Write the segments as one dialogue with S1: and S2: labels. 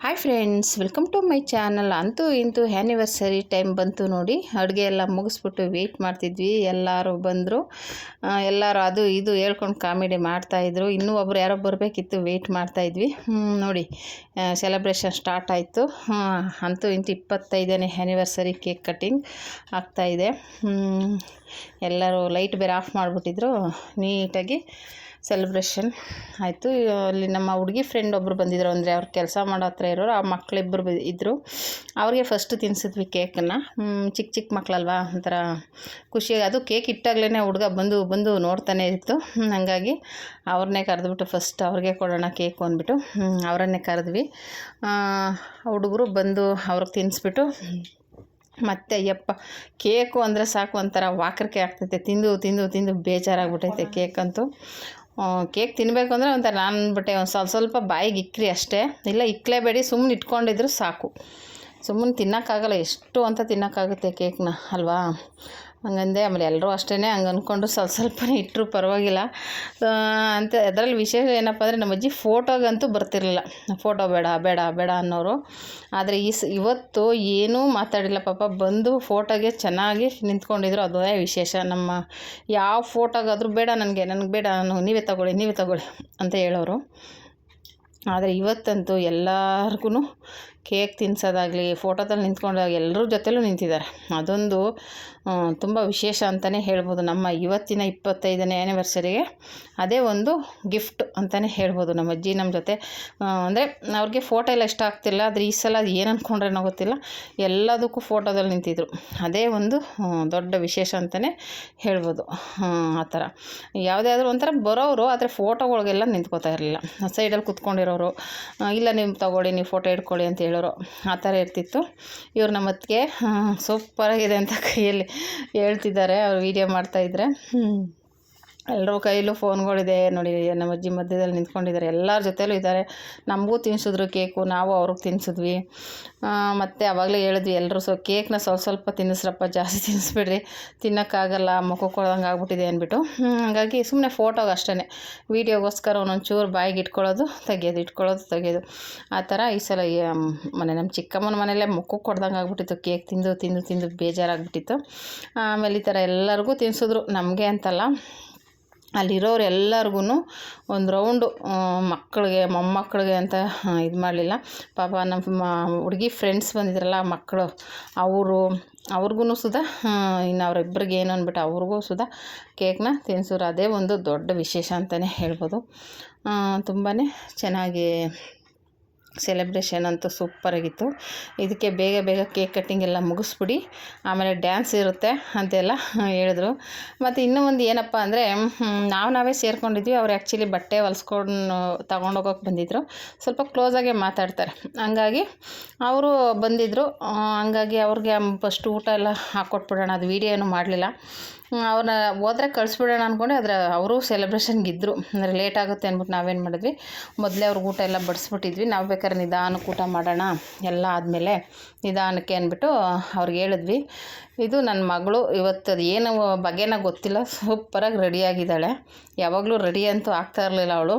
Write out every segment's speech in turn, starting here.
S1: Hi friends, welcome to my channel. ಅಂತೂ ಇಂತೂ anniversary time ಬಂತು ನೋಡಿ. ಅಡುಗೆ ಎಲ್ಲ ಮುಗಿಸ್ಬಿಟ್ಟು ವೆಯ್ಟ್ ಮಾಡ್ತಿದ್ವಿ. ಎಲ್ಲರೂ ಬಂದರು. ಎಲ್ಲರೂ ಅದು ಇದು ಹೇಳ್ಕೊಂಡು ಕಾಮಿಡಿ ಮಾಡ್ತಾಯಿದ್ರು. ಇನ್ನೂ ಒಬ್ಬರು ಯಾರೋ ಬರಬೇಕಿತ್ತು, ವೆಯ್ಟ್ ಮಾಡ್ತಾಯಿದ್ವಿ. ನೋಡಿ, ಸೆಲೆಬ್ರೇಷನ್ ಸ್ಟಾರ್ಟ್ ಆಯಿತು. ಅಂತೂ ಇಂತೂ 25ನೇ ಆ್ಯನಿವರ್ಸರಿ ಕೇಕ್ ಕಟ್ಟಿಂಗ್ ಆಗ್ತಾಯಿದೆ. ಎಲ್ಲರೂ ಲೈಟ್ ಬೇರೆ ಆಫ್ ಮಾಡಿಬಿಟ್ಟಿದ್ರು. ನೀಟಾಗಿ ಸೆಲೆಬ್ರೇಷನ್ ಆಯಿತು. ಅಲ್ಲಿ ನಮ್ಮ ಹುಡುಗಿ ಫ್ರೆಂಡ್ ಒಬ್ಬರು ಬಂದಿದ್ರು, ಅಂದರೆ ಅವ್ರು ಕೆಲಸ ಮಾಡೋ ಹತ್ರ ಇರೋರು. ಆ ಮಕ್ಕಳಿಬ್ಬರು ಇದ್ದರು. ಅವ್ರಿಗೆ ಫಸ್ಟ್ ತಿನ್ನಿಸಿದ್ವಿ ಕೇಕನ್ನು. ಚಿಕ್ಕ ಚಿಕ್ಕ ಮಕ್ಕಳಲ್ವಾ, ಒಂಥರ ಖುಷಿ. ಅದು ಕೇಕ್ ಇಟ್ಟಾಗಲೇ ಹುಡುಗ ಬಂದು ಬಂದು ನೋಡ್ತಾನೆ ಇತ್ತು. ಹಾಗಾಗಿ ಅವ್ರನ್ನೇ ಕರೆದ್ಬಿಟ್ಟು ಫಸ್ಟ್ ಅವ್ರಿಗೆ ಕೊಡೋಣ ಕೇಕು ಅಂದ್ಬಿಟ್ಟು ಅವರನ್ನೇ ಕರೆದ್ವಿ. ಹುಡುಗರು ಬಂದು ಅವ್ರಿಗೆ ತಿನ್ನಿಸ್ಬಿಟ್ಟು ಮತ್ತು ಅಯ್ಯಪ್ಪ, ಕೇಕು ಅಂದರೆ ಸಾಕು ಒಂಥರ ವಾಕರಿಕೆ ಆಗ್ತೈತೆ. ತಿಂದು ತಿಂದು ತಿಂದು ಬೇಜಾರಾಗ್ಬಿಟ್ಟೈತೆ ಕೇಕಂತೂ. ಕೇಕ್ ತಿನ್ನಬೇಕು ಅಂದರೆ ಒಂಥರ ನಾನು ಅಂದ್ಬಿಟ್ಟೆ, ಒಂದು ಸ್ವಲ್ಪ ಬಾಯಿಗೆ ಇಕ್ಕ್ರಿ ಅಷ್ಟೇ, ಇಲ್ಲ ಇಕ್ಕಲೇಬೇಡಿ, ಸುಮ್ಮನೆ ಇಟ್ಕೊಂಡಿದ್ರು ಸಾಕು. ಸುಮ್ಮನೆ ತಿನ್ನೋಕ್ಕಾಗಲ್ಲ, ಎಷ್ಟು ಅಂತ ತಿನ್ನೋಕ್ಕಾಗುತ್ತೆ ಕೇಕ್ನ ಅಲ್ವಾ. ಹಂಗಂದೆ. ಆಮೇಲೆ ಎಲ್ಲರೂ ಅಷ್ಟೇ ಹಂಗೆ ಅಂದ್ಕೊಂಡು ಸ್ವಲ್ಪನೇ ಇಟ್ಟರು ಪರವಾಗಿಲ್ಲ ಅಂತ. ಅದರಲ್ಲಿ ವಿಶೇಷ ಏನಪ್ಪ ಅಂದರೆ, ನಮ್ಮ ಅಜ್ಜಿ ಫೋಟೋಗಂತೂ ಬರ್ತಿರಲಿಲ್ಲ. ಫೋಟೋ ಬೇಡ ಬೇಡ ಬೇಡ ಅನ್ನೋರು. ಆದರೆ ಇವತ್ತು ಏನೂ ಮಾತಾಡಿಲ್ಲ ಪಾಪ. ಬಂದು ಫೋಟೋಗೆ ಚೆನ್ನಾಗಿ ನಿಂತ್ಕೊಂಡಿದ್ರು. ಅದೇ ವಿಶೇಷ. ನಮ್ಮ ಯಾವ ಫೋಟೋಗಾದರೂ ಬೇಡ, ನನಗೆ ಬೇಡ, ನೀವೇ ತಗೊಳ್ಳಿ ಅಂತ ಹೇಳೋರು. ಆದರೆ ಇವತ್ತಂತೂ ಎಲ್ಲರಿಗೂ ಕೇಕ್ ತಿನ್ನಿಸೋದಾಗಲಿ, ಫೋಟೋದಲ್ಲಿ ನಿಂತ್ಕೊಂಡಾಗ ಎಲ್ಲರ ಜೊತೆಲೂ ನಿಂತಿದ್ದಾರೆ. ಅದೊಂದು ತುಂಬ ವಿಶೇಷ ಅಂತಲೇ ಹೇಳ್ಬೋದು. ನಮ್ಮ ಇವತ್ತಿನ 25ನೇ ಆ್ಯನಿವರ್ಸರಿಗೆ ಅದೇ ಒಂದು ಗಿಫ್ಟ್ ಅಂತಲೇ ಹೇಳ್ಬೋದು. ನಮ್ಮ ಅಜ್ಜಿ ನಮ್ಮ ಜೊತೆ ಅಂದರೆ ಅವ್ರಿಗೆ ಫೋಟೋ ಎಲ್ಲ ಇಷ್ಟ ಆಗ್ತಿಲ್ಲ. ಆದರೆ ಈ ಸಲ ಅದು ಏನು ಅಂದ್ಕೊಂಡ್ರೇನೋ ಗೊತ್ತಿಲ್ಲ, ಎಲ್ಲದಕ್ಕೂ ಫೋಟೋದಲ್ಲಿ ನಿಂತಿದ್ರು. ಅದೇ ಒಂದು ದೊಡ್ಡ ವಿಶೇಷ ಅಂತಲೇ ಹೇಳ್ಬೋದು. ಆ ಥರ ಯಾವುದಾದ್ರೂ ಒಂಥರ ಬರೋರು, ಆದರೆ ಫೋಟೋಗಳಿಗೆಲ್ಲ ನಿಂತ್ಕೋತಾ ಇರಲಿಲ್ಲ. ಸೈಡಲ್ಲಿ ಕೂತ್ಕೊಂಡಿರೋರು, ಇಲ್ಲ ನೀವು ತಗೊಳ್ಳಿ, ನೀವು ಫೋಟೋ ಇಟ್ಕೊಳ್ಳಿ ಅಂತ ಹೇಳೋರು. ಆ ಥರ ಇರ್ತಿತ್ತು. ಇವ್ರು ನಮ್ಮ ಅತ್ತಿಗೆ ಸೂಪರಾಗಿದೆ ಅಂತ ಕೈಯಲ್ಲಿ ಹೇಳ್ತಿದ್ದಾರೆ. ಅವ್ರು ವೀಡಿಯೋ ಮಾಡ್ತಾಯಿದ್ರೆ. ಎಲ್ಲರ ಕೈಯಲ್ಲೂ ಫೋನ್ಗಳಿದೆ ನೋಡಿ. ನಮ್ಮ ಅಜ್ಜಿ ಮಧ್ಯದಲ್ಲಿ ನಿಂತ್ಕೊಂಡಿದ್ದಾರೆ. ಎಲ್ಲರ ಜೊತೆಲೂ ಇದ್ದಾರೆ. ನಮಗೂ ತಿನ್ನಿಸಿದ್ರು ಕೇಕು, ನಾವು ಅವ್ರಿಗೆ ತಿನ್ನಿಸಿದ್ವಿ. ಮತ್ತು ಆವಾಗಲೇ ಹೇಳಿದ್ವಿ ಎಲ್ಲರೂ, ಕೇಕ್ನ ಸ್ವಲ್ಪ ತಿನ್ನಿಸ್ರಪ್ಪ, ಜಾಸ್ತಿ ತಿನ್ನಿಸ್ಬಿಡ್ರಿ, ತಿನ್ನೋಕ್ಕಾಗಲ್ಲ, ಮುಖಕ್ಕೆ ಕೊಡ್ದಂಗೆ ಆಗ್ಬಿಟ್ಟಿದೆ ಅಂದ್ಬಿಟ್ಟು. ಹಾಗಾಗಿ ಸುಮ್ಮನೆ ಫೋಟೋಗೆ ಅಷ್ಟೇ, ವೀಡಿಯೋಗೋಸ್ಕರ ಒಂದೊಂಚೂರು ಬಾಯಿಗೆ ಇಟ್ಕೊಳ್ಳೋದು ತೆಗೆಯೋದು ಆ ಥರ. ಈ ಸಲ ನಮ್ಮ ಚಿಕ್ಕಮ್ಮನ ಮನೆಯಲ್ಲೇ ಮುಖಕ್ಕೆ ಕೊಡ್ದಂಗೆ ಆಗ್ಬಿಟ್ಟಿತ್ತು. ಕೇಕ್ ತಿಂದು ತಿಂದು ತಿಂದು ಬೇಜಾರಾಗ್ಬಿಟ್ಟಿತ್ತು. ಆಮೇಲೆ ಈ ಥರ ಎಲ್ಲರಿಗೂ ತಿನ್ನಿಸಿದ್ರು, ನಮಗೆ ಅಂತಲ್ಲ, ಅಲ್ಲಿರೋರು ಎಲ್ಲರಿಗೂ ಒಂದು ರೌಂಡು. ಮಕ್ಕಳಿಗೆ ಮೊಮ್ಮಕ್ಕಳಿಗೆ ಅಂತ ಇದು ಮಾಡಲಿಲ್ಲ ಪಾಪ. ನಮ್ಮ ಹುಡುಗಿ ಫ್ರೆಂಡ್ಸ್ ಬಂದಿದ್ರಲ್ಲ ಮಕ್ಕಳು, ಅವ್ರಿಗೂ ಸುಧಾ ಇನ್ನು ಅವರಿಬ್ಬರಿಗೆ ಏನು ಅಂದ್ಬಿಟ್ಟು ಅವ್ರಿಗೂ ಸುಧಾ ಕೇಕ್ನ ತಿನ್ನಿಸಿದ್ರು. ಅದೇ ಒಂದು ದೊಡ್ಡ ವಿಶೇಷ ಅಂತಲೇ ಹೇಳ್ಬೋದು. ತುಂಬಾ ಚೆನ್ನಾಗಿ ಸೆಲೆಬ್ರೇಷನ್ ಅಂತೂ ಸೂಪರಾಗಿತ್ತು. ಇದಕ್ಕೆ ಬೇಗ ಕೇಕ್ ಕಟ್ಟಿಂಗ್ ಎಲ್ಲ ಮುಗಿಸ್ಬಿಡಿ, ಆಮೇಲೆ ಡ್ಯಾನ್ಸ್ ಇರುತ್ತೆ ಅಂತೆಲ್ಲ ಹೇಳಿದ್ರು. ಮತ್ತು ಇನ್ನೂ ಒಂದು ಏನಪ್ಪ ಅಂದರೆ, ನಾವೇ ಸೇರ್ಕೊಂಡಿದ್ವಿ. ಅವ್ರು ಆ್ಯಕ್ಚುಲಿ ಬಟ್ಟೆ ಹೊಲ್ಸ್ಕೊಂಡು ತಗೊಂಡೋಗೋಕೆ ಬಂದಿದ್ದರು. ಸ್ವಲ್ಪ ಕ್ಲೋಸಾಗೆ ಮಾತಾಡ್ತಾರೆ. ಹಂಗಾಗಿ ಅವರು ಬಂದಿದ್ದರು. ಹಂಗಾಗಿ ಅವ್ರಿಗೆ ಫಸ್ಟ್ ಊಟ ಎಲ್ಲ ಹಾಕ್ಕೊಟ್ಬಿಡೋಣ, ಅದು ವೀಡಿಯೋ ಏನೂ ಮಾಡಲಿಲ್ಲ. ಅವ್ರನ್ನ ಹೋದ್ರೆ ಕಳಿಸ್ಬಿಡೋಣ ಅಂದ್ಕೊಂಡೆ. ಆದರೆ ಅವರು ಸೆಲೆಬ್ರೇಷನ್ಗಿದ್ದರು. ಅಂದರೆ ಲೇಟ್ ಆಗುತ್ತೆ ಅಂದ್ಬಿಟ್ಟು ನಾವೇನು ಮಾಡಿದ್ವಿ, ಮೊದಲೇ ಅವ್ರಿಗೆ ಊಟ ಎಲ್ಲ ಬಡಿಸ್ಬಿಟ್ಟಿದ್ವಿ. ನಾವು ಬೇಕಾದ್ರೆ ನಿಧಾನಕ್ಕೆ ಊಟ ಮಾಡೋಣ, ಎಲ್ಲ ಆದಮೇಲೆ ನಿಧಾನಕ್ಕೆ ಅಂದ್ಬಿಟ್ಟು ಅವ್ರಿಗೆ ಹೇಳಿದ್ವಿ. ಇದು ನನ್ನ ಮಗಳು ಇವತ್ತು ಅದು ಏನು ಬಗ್ಗೆನ ಗೊತ್ತಿಲ್ಲ, ಸೂಪರಾಗಿ ರೆಡಿಯಾಗಿದ್ದಾಳೆ. ಯಾವಾಗಲೂ ರೆಡಿ ಅಂತೂ ಆಗ್ತಾ ಇರಲಿಲ್ಲ ಅವಳು.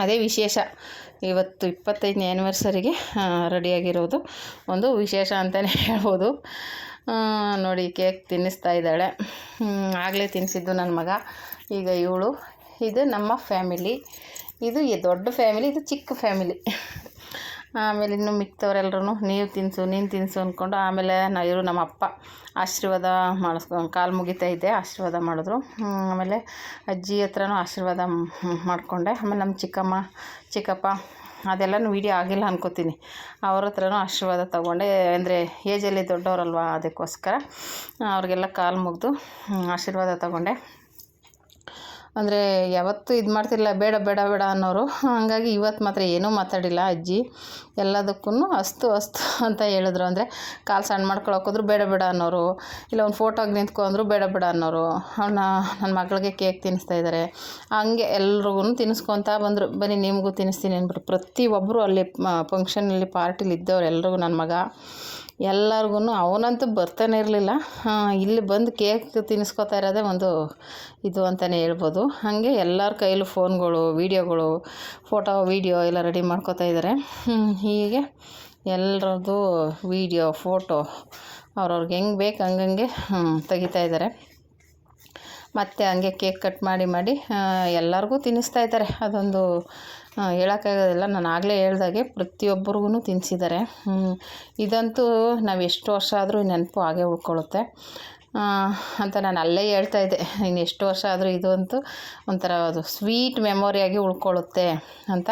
S1: ಅದೇ ವಿಶೇಷ, ಇವತ್ತು 25ನೇ ಆ್ಯನಿವರ್ಸರಿಗೆ ರೆಡಿಯಾಗಿರೋದು ಒಂದು ವಿಶೇಷ ಅಂತಲೇ ಹೇಳ್ಬೋದು. ನೋಡಿ, ಕೇಕ್ ತಿನ್ನಿಸ್ತಾ ಇದ್ದಾಳೆ. ಆಗಲೇ ತಿನ್ನಿಸಿದ್ದು ನನ್ನ ಮಗ, ಈಗ ಇವಳು. ಇದು ನಮ್ಮ ಫ್ಯಾಮಿಲಿ. ಇದು ದೊಡ್ಡ ಫ್ಯಾಮಿಲಿ, ಇದು ಚಿಕ್ಕ ಫ್ಯಾಮಿಲಿ. ಆಮೇಲೆ ಇನ್ನು ಮಿಕ್ತವರೆಲ್ಲರೂ ನೀನು ತಿನ್ನಿಸು ಅಂದ್ಕೊಂಡು, ಆಮೇಲೆ ಇವರು ನಮ್ಮ ಅಪ್ಪ ಆಶೀರ್ವಾದ ಮಾಡಿಸ್ಕೊಂಡು ಕಾಲು ಮುಗಿತಾ ಇದ್ದೆ, ಆಶೀರ್ವಾದ ಮಾಡಿದ್ರು. ಆಮೇಲೆ ಅಜ್ಜಿ ಹತ್ರನೂ ಆಶೀರ್ವಾದ ಮಾಡಿಕೊಂಡೆ. ಆಮೇಲೆ ನಮ್ಮ ಚಿಕ್ಕಪ್ಪ ಅದೆಲ್ಲನೂ ವೀಡಿಯೋ ಆಗಿಲ್ಲ ಅನ್ಕೋತೀನಿ, ಅವ್ರ ಹತ್ರನೂ ಆಶೀರ್ವಾದ ತೊಗೊಂಡೆ. ಅಂದರೆ ಏಜಲ್ಲಿ ದೊಡ್ಡವರಲ್ವ, ಅದಕ್ಕೋಸ್ಕರ ಅವ್ರಿಗೆಲ್ಲ ಕಾಲು ಮುಗಿದು ಆಶೀರ್ವಾದ ತೊಗೊಂಡೆ. ಅಂದರೆ ಯಾವತ್ತೂ ಇದು ಮಾಡ್ತಿರಲಿಲ್ಲ, ಬೇಡ ಬೇಡ ಬೇಡ ಅನ್ನೋರು. ಹಾಗಾಗಿ ಇವತ್ತು ಮಾತ್ರ ಏನೂ ಮಾತಾಡಿಲ್ಲ ಅಜ್ಜಿ. ಎಲ್ಲದಕ್ಕೂ ಅಸ್ತು ಅಂತ ಹೇಳಿದ್ರು. ಅಂದರೆ ಕಾಲು ಸಣ್ಣ ಮಾಡ್ಕೊಳಕ್ಕೋದ್ರು ಬೇಡ ಬೇಡ ಅನ್ನೋರು, ಇಲ್ಲ ಒಂದು ಫೋಟೋಗೆ ನಿಂತ್ಕೊಂಡ್ರು ಬೇಡ ಬೇಡ ಅನ್ನೋರು. ನನ್ನ ಮಗಳಿಗೆ ಕೇಕ್ ತಿನ್ನಿಸ್ತಾ ಇದ್ದಾರೆ. ಹಂಗೆ ಎಲ್ರಿಗೂ ತಿನ್ನಿಸ್ಕೊತಾ ಬಂದರು. ಬನ್ನಿ ನಿಮಗೂ ತಿನ್ನಿಸ್ತೀನಿ ಅಂದ್ಬಿಟ್ಟು ಪ್ರತಿಯೊಬ್ಬರು ಅಲ್ಲಿ ಫಂಕ್ಷನಲ್ಲಿ ಪಾರ್ಟಿಲಿ ಇದ್ದವ್ರು ಎಲ್ರಿಗೂ ನನ್ನ ಮಗ ಎಲ್ಲರಿಗೂ. ಅವನಂತೂ ಬರ್ತಾನೆ ಇರಲಿಲ್ಲ. ಇಲ್ಲಿ ಬಂದು ಕೇಕ್ ತಿನ್ನಿಸ್ಕೊತಾ ಇರೋದೇ ಒಂದು ಇದು ಅಂತಲೇ ಹೇಳ್ಬೋದು. ಹಾಗೆ ಎಲ್ಲರ ಕೈಲೂ ಫೋನ್ಗಳು, ವೀಡಿಯೋಗಳು, ಫೋಟೋ ವೀಡಿಯೋ ಎಲ್ಲ ರೆಡಿ ಮಾಡ್ಕೋತಾ ಇದ್ದಾರೆ. ಹೀಗೆ ಎಲ್ಲರದ್ದು ವೀಡಿಯೋ ಫೋಟೋ ಅವ್ರವ್ರಿಗೆ ಹೆಂಗೆ ಬೇಕು ಹಂಗಂಗೆ ತೆಗಿತಾ ಇದ್ದಾರೆ. ಮತ್ತು ಹಂಗೆ ಕೇಕ್ ಕಟ್ ಮಾಡಿ ಎಲ್ಲರಿಗೂ ತಿನ್ನಿಸ್ತಾ ಇದ್ದಾರೆ. ಅದೊಂದು ಹೇಳೋಕ್ಕಾಗೋದಿಲ್ಲ. ನಾನು ಆಗಲೇ ಹೇಳ್ದಾಗೆ ಪ್ರತಿಯೊಬ್ಬರಿಗೂ ತಿನ್ನಿಸಿದ್ದಾರೆ. ಇದಂತೂ ನಾವು ಎಷ್ಟು ವರ್ಷ ಆದರೂ ನೆನಪು ಹಾಗೇ ಉಳ್ಕೊಳ್ಳುತ್ತೆ ಅಂತ ನಾನು ಅಲ್ಲೇ ಹೇಳ್ತಾಯಿದ್ದೆ. ಇನ್ನು ಎಷ್ಟು ವರ್ಷ ಆದರೂ ಇದು ಅಂತೂ ಒಂಥರ ಅದು ಸ್ವೀಟ್ ಮೆಮೊರಿಯಾಗಿ ಉಳ್ಕೊಳ್ಳುತ್ತೆ ಅಂತ.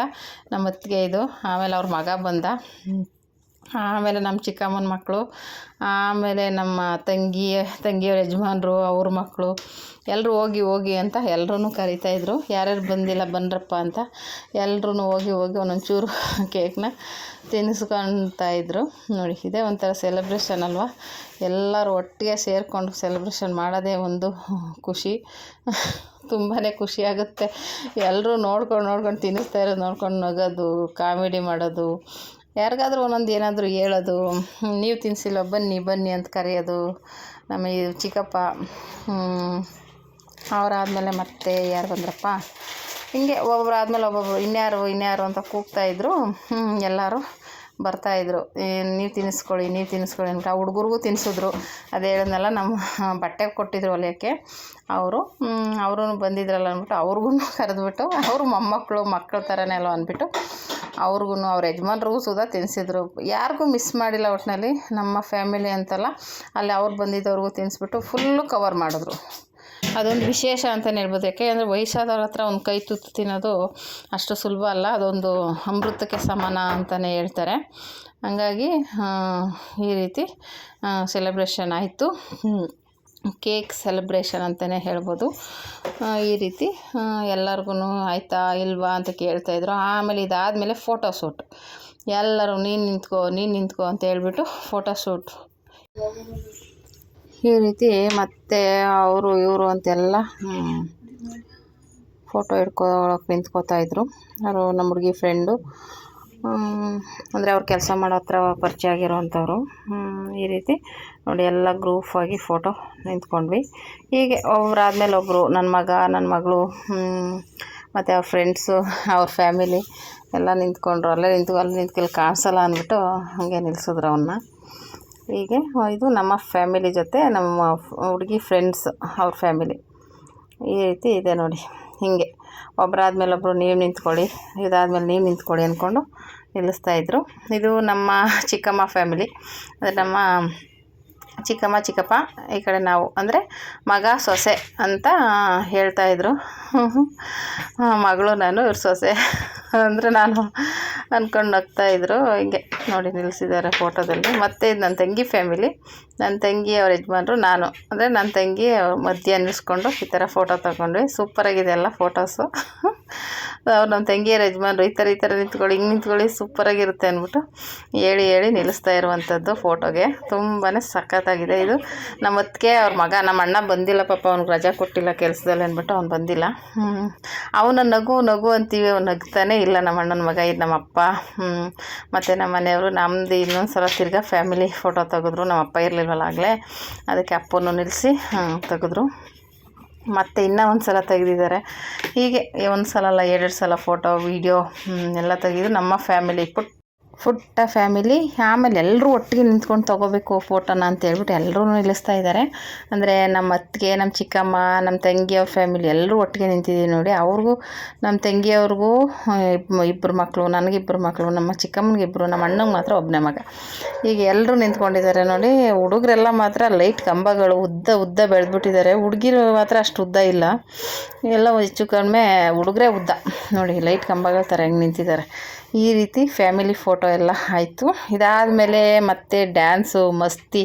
S1: ನಮ್ಮ ಅತ್ತಿಗೆ ಇದು. ಆಮೇಲೆ ಅವ್ರ ಮಗ ಬಂದ, ಆಮೇಲೆ ನಮ್ಮ ಚಿಕ್ಕಮ್ಮನ ಮಕ್ಕಳು, ಆಮೇಲೆ ನಮ್ಮ ತಂಗಿಯವ್ರ ಯಜಮಾನ್ರು, ಅವ್ರ ಮಕ್ಕಳು ಎಲ್ಲರೂ ಹೋಗಿ ಅಂತ ಎಲ್ಲರೂ ಕರಿತಾಯಿದ್ರು. ಯಾರ್ಯಾರು ಬಂದಿಲ್ಲ ಬನ್ರಪ್ಪ ಅಂತ ಎಲ್ಲರೂ ಹೋಗಿ ಒಂದೊಂಚೂರು ಕೇಕ್ನ ತಿನ್ನಿಸ್ಕೊಳ್ತಾಯಿದ್ರು. ನೋಡಿ, ಇದೇ ಒಂಥರ ಸೆಲೆಬ್ರೇಷನ್ ಅಲ್ವಾ. ಎಲ್ಲರೂ ಒಟ್ಟಿಗೆ ಸೇರಿಕೊಂಡು ಸೆಲೆಬ್ರೇಷನ್ ಮಾಡೋದೇ ಒಂದು ಖುಷಿ. ತುಂಬಾ ಖುಷಿಯಾಗುತ್ತೆ. ಎಲ್ಲರೂ ನೋಡ್ಕೊಂಡು ತಿನ್ನಿಸ್ತಾ ಇರೋದು ನೋಡ್ಕೊಂಡು ನಗೋದು, ಕಾಮಿಡಿ ಮಾಡೋದು, ಯಾರಿಗಾದ್ರೂ ಒಂದೊಂದು ಏನಾದರೂ ಹೇಳೋದು, ನೀವು ತಿನ್ನಿಸಿಲ್ಲ ಬನ್ನಿ ಅಂತ ಕರೆಯೋದು. ನಮ್ಮ ಈ ಚಿಕ್ಕಪ್ಪ ಅವರಾದಮೇಲೆ ಮತ್ತೆ ಯಾರು ಬಂದ್ರಪ್ಪ, ಹಿಂಗೆ ಒಬ್ಬೊಬ್ರು ಆದಮೇಲೆ ಒಬ್ಬೊಬ್ರು ಇನ್ಯಾರು ಅಂತ ಕೂಗ್ತಾಯಿದ್ರು. ಎಲ್ಲರೂ ಬರ್ತಾಯಿದ್ರು, ನೀವು ತಿನ್ನಿಸ್ಕೊಳ್ಳಿ ಅಂತ. ಹುಡುಗರಿಗೂ ತಿನ್ನಿಸಿದ್ರು. ಅದೇ ಹೇಳಿದ್ನಲ್ಲ, ನಮ್ಮ ಬಟ್ಟೆ ಕೊಟ್ಟಿದ್ರು ಹೊಲಿಯೋಕ್ಕೆ, ಅವರು ಬಂದಿದ್ರಲ್ಲ ಅಂದ್ಬಿಟ್ಟು ಅವ್ರಿಗೂ ಕರೆದ್ಬಿಟ್ಟು, ಅವರು ಮೊಮ್ಮಕ್ಕಳು ಮಕ್ಕಳ ಥರನೇ ಅಲ್ವ ಅಂದ್ಬಿಟ್ಟು ಅವ್ರಿಗೂ ಅವ್ರ ಯಜಮಾನ್ರಿಗೂ ಸುಧಾ ತಿನ್ನಿಸಿದ್ರು. ಯಾರಿಗೂ ಮಿಸ್ ಮಾಡಿಲ್ಲ. ಒಟ್ಟಿನಲ್ಲಿ ನಮ್ಮ ಫ್ಯಾಮಿಲಿ ಅಂತಲ್ಲ, ಅಲ್ಲಿ ಅವ್ರು ಬಂದಿದ್ದವ್ರಿಗೂ ತಿನ್ನಿಸ್ಬಿಟ್ಟು ಫುಲ್ಲು ಕವರ್ ಮಾಡಿದ್ರು. ಅದೊಂದು ವಿಶೇಷ ಅಂತಲೇ ಹೇಳ್ಬೋದು. ಯಾಕೆಂದರೆ ವಯಸ್ಸಾದವ್ರ ಹತ್ರ ಒಂದು ಕೈ ತುತ್ತು ತಿನ್ನೋದು ಅಷ್ಟು ಸುಲಭ ಅಲ್ಲ. ಅದೊಂದು ಅಮೃತಕ್ಕೆ ಸಮಾನ ಅಂತಲೇ ಹೇಳ್ತಾರೆ. ಹಾಗಾಗಿ ಈ ರೀತಿ ಸೆಲೆಬ್ರೇಷನ್ ಆಯಿತು. ಕೇಕ್ ಸೆಲೆಬ್ರೇಷನ್ ಅಂತಲೇ ಹೇಳ್ಬೋದು. ಈ ರೀತಿ ಎಲ್ಲರಿಗೂ ಆಯಿತಾ ಇಲ್ವಾ ಅಂತ ಕೇಳ್ತಾಯಿದ್ರು. ಆಮೇಲೆ ಇದಾದಮೇಲೆ ಫೋಟೋ ಶೂಟ್. ಎಲ್ಲರೂ ನೀನು ನಿಂತ್ಕೋ ಅಂತ ಹೇಳ್ಬಿಟ್ಟು ಫೋಟೋ ಶೂಟ್. ಈ ರೀತಿ ಮತ್ತೆ ಅವರು ಇವರು ಅಂತೆಲ್ಲ ಫೋಟೋ ಹಿಡ್ಕೊಳಕ್ಕೆ ನಿಂತ್ಕೋತಾಯಿದ್ರು. ಅವರು ನಮ್ಮ ಹುಡುಗಿ ಫ್ರೆಂಡು, ಅಂದರೆ ಅವ್ರು ಕೆಲಸ ಮಾಡೋ ಹತ್ರ ಪರಿಚಯ ಆಗಿರೋವಂಥವ್ರು. ಈ ರೀತಿ ನೋಡಿ ಎಲ್ಲ ಗ್ರೂಪಾಗಿ ಫೋಟೋ ನಿಂತ್ಕೊಂಡ್ವಿ. ಹೀಗೆ ಒಬ್ಬರಾದ್ಮೇಲೆ ಒಬ್ಬರು, ನನ್ನ ಮಗ, ನನ್ನ ಮಗಳು, ಮತ್ತು ಅವ್ರ ಫ್ರೆಂಡ್ಸು, ಅವ್ರ ಫ್ಯಾಮಿಲಿ ಎಲ್ಲ ನಿಂತ್ಕೊಂಡ್ರು. ಅಲ್ಲಿ ನಿಂತ್ಕೊಳ್ಳಿ ಕಾಣಿಸಲ್ಲ ಅಂದ್ಬಿಟ್ಟು ಹಾಗೆ ನಿಲ್ಲಿಸಿದ್ರು ಅವನ್ನ. ಹೀಗೆ ಇದು ನಮ್ಮ ಫ್ಯಾಮಿಲಿ ಜೊತೆ ನಮ್ಮ ಹುಡುಗಿ ಫ್ರೆಂಡ್ಸ್ ಅವ್ರ ಫ್ಯಾಮಿಲಿ. ಈ ರೀತಿ ಇದೆ ನೋಡಿ. ಹೀಗೆ ಒಬ್ಬರಾದ್ಮೇಲೆ ಒಬ್ಬರು ನೀವು ನಿಂತ್ಕೊಳ್ಳಿ, ಇದಾದಮೇಲೆ ನೀವು ನಿಂತ್ಕೊಳ್ಳಿ ಅಂದ್ಕೊಂಡು ನಿಲ್ಲಿಸ್ತಾಯಿದ್ರು. ಇದು ನಮ್ಮ ಚಿಕ್ಕಮ್ಮ ಫ್ಯಾಮಿಲಿ. ಅಂದರೆ ನಮ್ಮ ಚಿಕ್ಕಪ್ಪ, ಈ ಕಡೆ ನಾವು, ಅಂದರೆ ಮಗ ಸೊಸೆ ಅಂತ ಹೇಳ್ತಾಯಿದ್ರು. ಮಗಳು ನಾನು, ಇವ್ರ ಸೊಸೆ ಅಂದರೆ ನಾನು ಅಂದ್ಕೊಂಡು ನಗ್ತಾಯಿದ್ರು. ಹಿಂಗೆ ನೋಡಿ ನಿಲ್ಲಿಸಿದ್ದಾರೆ ಫೋಟೋದಲ್ಲಿ. ಮತ್ತು ಇದು ನನ್ನ ತಂಗಿ ಫ್ಯಾಮಿಲಿ. ನನ್ನ ತಂಗಿ ಅವ್ರ ಯಜಮಾನ್ರು, ನಾನು, ಅಂದರೆ ನನ್ನ ತಂಗಿ ಮಧ್ಯ ನಿಲ್ಲಿಸ್ಕೊಂಡು ಈ ಥರ ಫೋಟೋ ತಗೊಂಡ್ವಿ. ಸೂಪರಾಗಿದೆ ಎಲ್ಲ ಫೋಟೋಸು. ಅವ್ರು ನಮ್ಮ ತಂಗಿಯರ ಯಜಮಾನ್ರು ಈ ಥರ ನಿಂತ್ಕೊಳ್ಳಿ, ಹಿಂಗೆ ನಿಂತ್ಕೊಳ್ಳಿ, ಸೂಪರಾಗಿರುತ್ತೆ ಅಂದ್ಬಿಟ್ಟು ಹೇಳಿ ನಿಲ್ಲಿಸ್ತಾ ಇರುವಂಥದ್ದು ಫೋಟೋಗೆ. ತುಂಬಾ ಸಖತ್ತಾಗಿದೆ. ಇದು ನಮ್ಮ ಅತ್ತಿಗೆ ಅವ್ರ ಮಗ. ನಮ್ಮ ಅಣ್ಣ ಬಂದಿಲ್ಲ ಪಾಪ, ಅವ್ನಿಗೆ ರಜಾ ಕೊಟ್ಟಿಲ್ಲ ಕೆಲಸದಲ್ಲಿ ಅಂದ್ಬಿಟ್ಟು ಅವ್ನು ಬಂದಿಲ್ಲ. ಅವನ ನಗು ಅಂತೀವಿ, ಅವ್ನು ನಗ್ತಾನೆ ಇಲ್ಲ ನಮ್ಮ ಅಣ್ಣನ ಮಗ. ಇದು ನಮ್ಮ ಅಪ್ಪ ಮತ್ತು ನಮ್ಮ ಮನೆಯವರು. ನಮ್ಮದು ಇನ್ನೊಂದು ಸಲ ತಿರ್ಗಾ ಫ್ಯಾಮಿಲಿ ಫೋಟೋ ತೆಗೆದ್ರು. ನಮ್ಮ ಅಪ್ಪ ಇರಲಿಲ್ವಲ್ಲ ಆಗಲೇ, ಅದಕ್ಕೆ ಅಪ್ಪನೂ ನಿಲ್ಲಿಸಿ ತೆಗೆದ್ರು. ಮತ್ತು ಇನ್ನೂ ಒಂದು ಸಲ ತೆಗೆದಿದ್ದಾರೆ. ಹೀಗೆ ಒಂದು ಸಲ ಅಲ್ಲ, 2 ಸಲ ಫೋಟೋ ವೀಡಿಯೋ ಎಲ್ಲ ತೆಗೆದು ನಮ್ಮ ಫ್ಯಾಮಿಲಿ ಪುಟ್ಟ ಫ್ಯಾಮಿಲಿ. ಆಮೇಲೆ ಎಲ್ಲರೂ ಒಟ್ಟಿಗೆ ನಿಂತ್ಕೊಂಡು ತೊಗೋಬೇಕು ಫೋಟೋನ ಅಂತ ಹೇಳ್ಬಿಟ್ಟು ಎಲ್ಲರೂ ನಿಲ್ಲಿಸ್ತಾ ಇದ್ದಾರೆ. ಅಂದರೆ ನಮ್ಮ ಅತ್ತಿಗೆ, ನಮ್ಮ ಚಿಕ್ಕಮ್ಮ, ನಮ್ಮ ತಂಗಿಯವ್ರ ಫ್ಯಾಮಿಲಿ ಎಲ್ಲರೂ ಒಟ್ಟಿಗೆ ನಿಂತಿದ್ದೀವಿ ನೋಡಿ. ಅವ್ರಿಗೂ, ನಮ್ಮ ತಂಗಿಯವ್ರಿಗೂ 2 ಮಕ್ಕಳು, ನನಗಿಬ್ಬರು ಮಕ್ಕಳು, ನಮ್ಮ ಚಿಕ್ಕಮ್ಮನಿಗಿಬ್ಬರು, ನಮ್ಮ ಅಣ್ಣಂಗೆ ಮಾತ್ರ ಒಬ್ಬನೇ ಮಗ. ಈಗ ಎಲ್ಲರೂ ನಿಂತ್ಕೊಂಡಿದ್ದಾರೆ ನೋಡಿ. ಹುಡುಗರೆಲ್ಲ ಮಾತ್ರ ಲೈಟ್ ಕಂಬಗಳು ಉದ್ದ ಬೆಳೆದ್ಬಿಟ್ಟಿದ್ದಾರೆ. ಹುಡುಗಿರು ಮಾತ್ರ ಅಷ್ಟು ಉದ್ದ ಇಲ್ಲ, ಎಲ್ಲ ಹೆಚ್ಚು ಕಡಿಮೆ ಹುಡುಗರೇ ಉದ್ದ ನೋಡಿ. ಲೈಟ್ ಕಂಬಗಳ ಥರ ಹೆಂಗೆ ನಿಂತಿದ್ದಾರೆ. ಈ ರೀತಿ ಫ್ಯಾಮಿಲಿ ಫೋಟೋ ಎಲ್ಲ ಆಯಿತು. ಇದಾದಮೇಲೆ ಮತ್ತೆ ಡ್ಯಾನ್ಸು, ಮಸ್ತಿ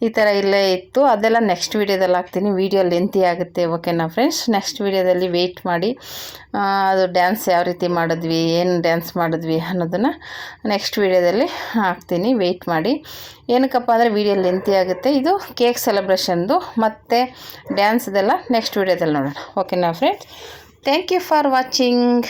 S1: ಈ ಥರ ಇಲ್ಲೇ ಇತ್ತು. ಅದೆಲ್ಲ ನೆಕ್ಸ್ಟ್ ವೀಡಿಯೋದಲ್ಲಿ ಹಾಕ್ತೀನಿ. ವೀಡಿಯೋ ಲೆಂತಿ ಆಗುತ್ತೆ. ಓಕೆನಾ ಫ್ರೆಂಡ್ಸ್? ನೆಕ್ಸ್ಟ್ ವೀಡಿಯೋದಲ್ಲಿ ವೆಯ್ಟ್ ಮಾಡಿ. ಅದು ಡ್ಯಾನ್ಸ್ ಯಾವ ರೀತಿ ಮಾಡಿದ್ವಿ, ಏನು ಡ್ಯಾನ್ಸ್ ಮಾಡಿದ್ವಿ ಅನ್ನೋದನ್ನು ನೆಕ್ಸ್ಟ್ ವೀಡಿಯೋದಲ್ಲಿ ಹಾಕ್ತೀನಿ. ವೆಯ್ಟ್ ಮಾಡಿ. ಏನಕ್ಕಪ್ಪ ಅಂದರೆ ವೀಡಿಯೋ ಲೆಂತಿ ಆಗುತ್ತೆ. ಇದು ಕೇಕ್ ಸೆಲೆಬ್ರೇಷನ್ದು ಮತ್ತು ಡ್ಯಾನ್ಸ್ದೆಲ್ಲ ನೆಕ್ಸ್ಟ್ ವೀಡಿಯೋದಲ್ಲಿ ನೋಡೋಣ. ಓಕೆನಾ friends? Thank you for watching.